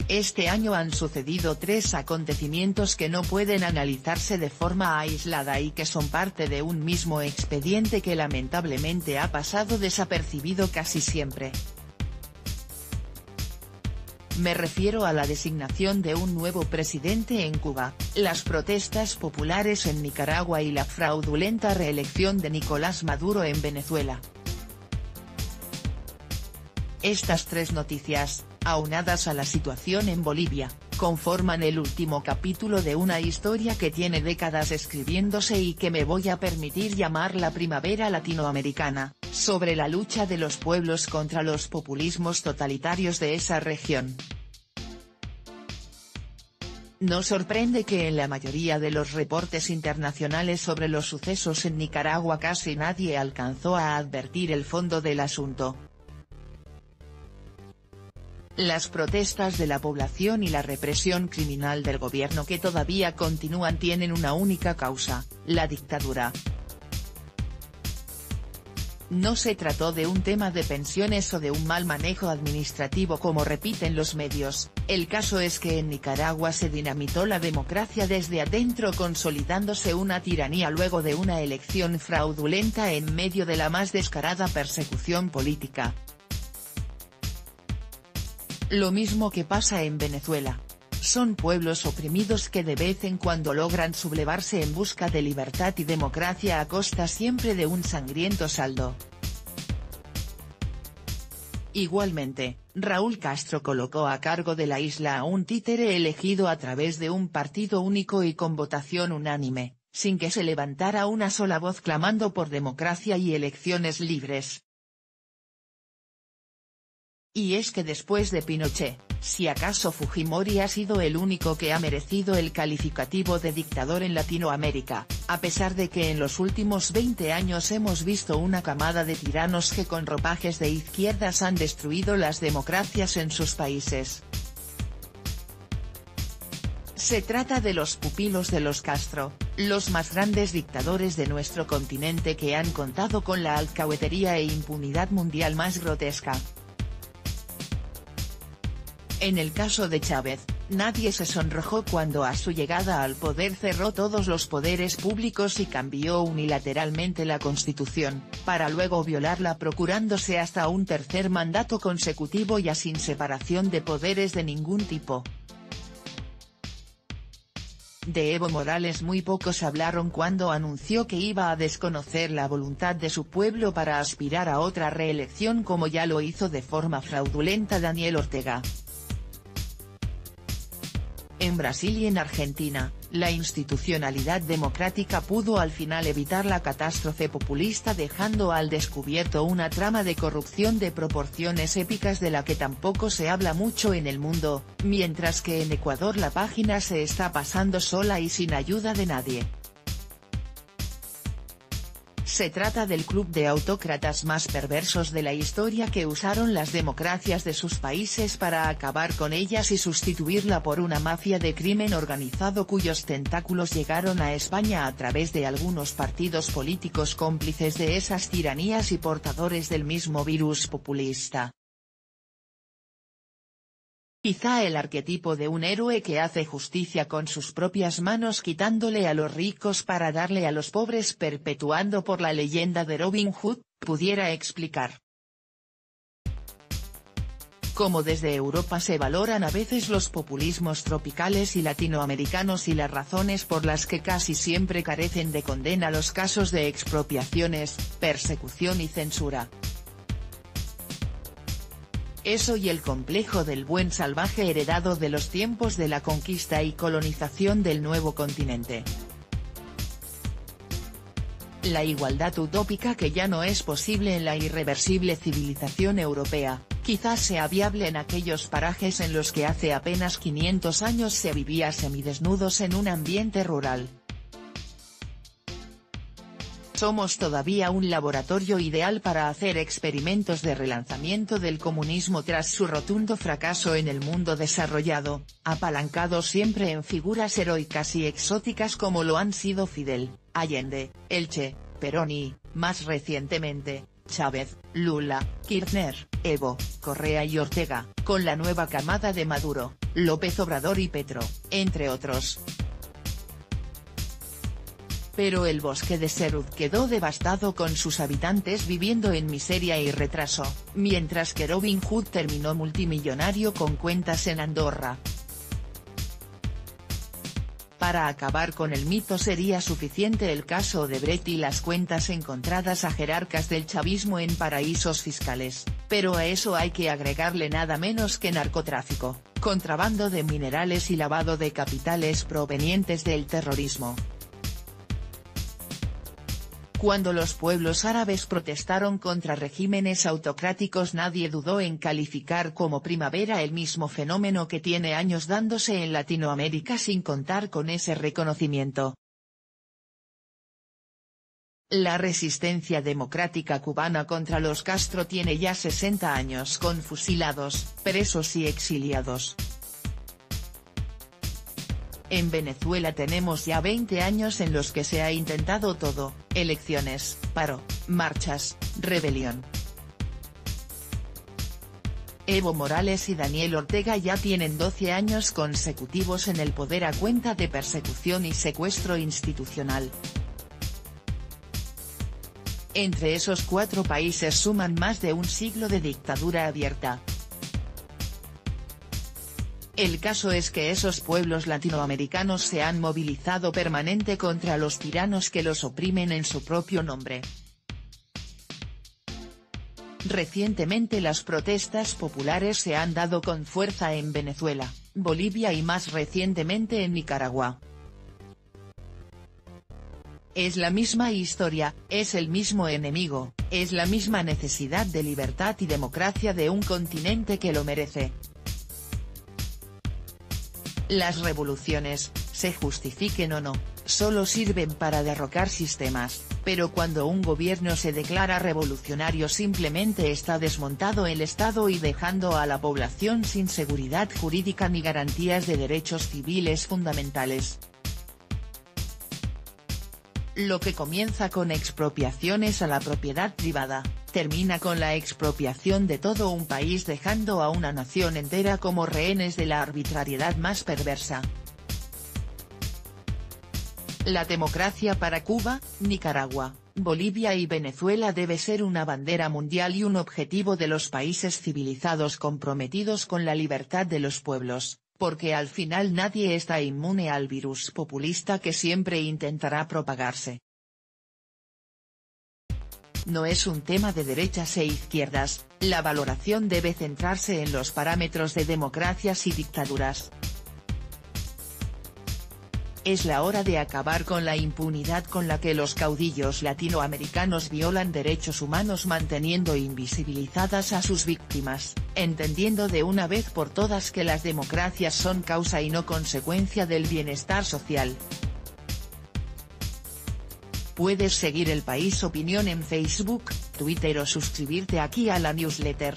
Este año han sucedido 3 acontecimientos que no pueden analizarse de forma aislada y que son parte de un mismo expediente que lamentablemente ha pasado desapercibido casi siempre. Me refiero a la designación de un nuevo presidente en Cuba, las protestas populares en Nicaragua y la fraudulenta reelección de Nicolás Maduro en Venezuela. Estas 3 noticias, aunadas a la situación en Bolivia, conforman el último capítulo de una historia que tiene décadas escribiéndose y que me voy a permitir llamar la primavera latinoamericana, sobre la lucha de los pueblos contra los populismos totalitarios de esa región. No sorprende que en la mayoría de los reportes internacionales sobre los sucesos en Nicaragua casi nadie alcanzó a advertir el fondo del asunto. Las protestas de la población y la represión criminal del gobierno que todavía continúan tienen una única causa, la dictadura. No se trató de un tema de pensiones o de un mal manejo administrativo como repiten los medios, el caso es que en Nicaragua se dinamitó la democracia desde adentro consolidándose una tiranía luego de una elección fraudulenta en medio de la más descarada persecución política. Lo mismo que pasa en Venezuela. Son pueblos oprimidos que de vez en cuando logran sublevarse en busca de libertad y democracia a costa siempre de un sangriento saldo. Igualmente, Raúl Castro colocó a cargo de la isla a un títere elegido a través de un partido único y con votación unánime, sin que se levantara una sola voz clamando por democracia y elecciones libres. Y es que después de Pinochet, si acaso Fujimori ha sido el único que ha merecido el calificativo de dictador en Latinoamérica, a pesar de que en los últimos 20 años hemos visto una camada de tiranos que con ropajes de izquierdas han destruido las democracias en sus países. Se trata de los pupilos de los Castro, los más grandes dictadores de nuestro continente que han contado con la alcahuetería e impunidad mundial más grotesca. En el caso de Chávez, nadie se sonrojó cuando a su llegada al poder cerró todos los poderes públicos y cambió unilateralmente la Constitución, para luego violarla procurándose hasta un tercer mandato consecutivo ya sin separación de poderes de ningún tipo. De Evo Morales muy pocos hablaron cuando anunció que iba a desconocer la voluntad de su pueblo para aspirar a otra reelección como ya lo hizo de forma fraudulenta Daniel Ortega. En Brasil y en Argentina, la institucionalidad democrática pudo al final evitar la catástrofe populista dejando al descubierto una trama de corrupción de proporciones épicas de la que tampoco se habla mucho en el mundo, mientras que en Ecuador la página se está pasando sola y sin ayuda de nadie. Se trata del club de autócratas más perversos de la historia que usaron las democracias de sus países para acabar con ellas y sustituirla por una mafia de crimen organizado cuyos tentáculos llegaron a España a través de algunos partidos políticos cómplices de esas tiranías y portadores del mismo virus populista. Quizá el arquetipo de un héroe que hace justicia con sus propias manos quitándole a los ricos para darle a los pobres perpetuando por la leyenda de Robin Hood, pudiera explicar cómo desde Europa se valoran a veces los populismos tropicales y latinoamericanos y las razones por las que casi siempre carecen de condena los casos de expropiaciones, persecución y censura. Eso y el complejo del buen salvaje heredado de los tiempos de la conquista y colonización del nuevo continente. La igualdad utópica que ya no es posible en la irreversible civilización europea, quizás sea viable en aquellos parajes en los que hace apenas 500 años se vivía semidesnudos en un ambiente rural. Somos todavía un laboratorio ideal para hacer experimentos de relanzamiento del comunismo tras su rotundo fracaso en el mundo desarrollado, apalancado siempre en figuras heroicas y exóticas como lo han sido Fidel, Allende, el Che, Perón y, más recientemente, Chávez, Lula, Kirchner, Evo, Correa y Ortega, con la nueva camada de Maduro, López Obrador y Petro, entre otros. Pero el bosque de Serud quedó devastado con sus habitantes viviendo en miseria y retraso, mientras que Robin Hood terminó multimillonario con cuentas en Andorra. Para acabar con el mito sería suficiente el caso Odebrecht y las cuentas encontradas a jerarcas del chavismo en paraísos fiscales, pero a eso hay que agregarle nada menos que narcotráfico, contrabando de minerales y lavado de capitales provenientes del terrorismo. Cuando los pueblos árabes protestaron contra regímenes autocráticos nadie dudó en calificar como primavera el mismo fenómeno que tiene años dándose en Latinoamérica sin contar con ese reconocimiento. La resistencia democrática cubana contra los Castro tiene ya 60 años con fusilados, presos y exiliados. En Venezuela tenemos ya 20 años en los que se ha intentado todo, elecciones, paro, marchas, rebelión. Evo Morales y Daniel Ortega ya tienen 12 años consecutivos en el poder a cuenta de persecución y secuestro institucional. Entre esos 4 países suman más de un siglo de dictadura abierta. El caso es que esos pueblos latinoamericanos se han movilizado permanente contra los tiranos que los oprimen en su propio nombre. Recientemente las protestas populares se han dado con fuerza en Venezuela, Bolivia y más recientemente en Nicaragua. Es la misma historia, es el mismo enemigo, es la misma necesidad de libertad y democracia de un continente que lo merece. Las revoluciones, se justifiquen o no, solo sirven para derrocar sistemas, pero cuando un gobierno se declara revolucionario simplemente está desmontado el Estado y dejando a la población sin seguridad jurídica ni garantías de derechos civiles fundamentales. Lo que comienza con expropiaciones a la propiedad privada, termina con la expropiación de todo un país dejando a una nación entera como rehenes de la arbitrariedad más perversa. La democracia para Cuba, Nicaragua, Bolivia y Venezuela debe ser una bandera mundial y un objetivo de los países civilizados comprometidos con la libertad de los pueblos, porque al final nadie está inmune al virus populista que siempre intentará propagarse. No es un tema de derechas e izquierdas, la valoración debe centrarse en los parámetros de democracias y dictaduras. Es la hora de acabar con la impunidad con la que los caudillos latinoamericanos violan derechos humanos manteniendo invisibilizadas a sus víctimas, entendiendo de una vez por todas que las democracias son causa y no consecuencia del bienestar social. Puedes seguir El País Opinión en Facebook, Twitter o suscribirte aquí a la newsletter.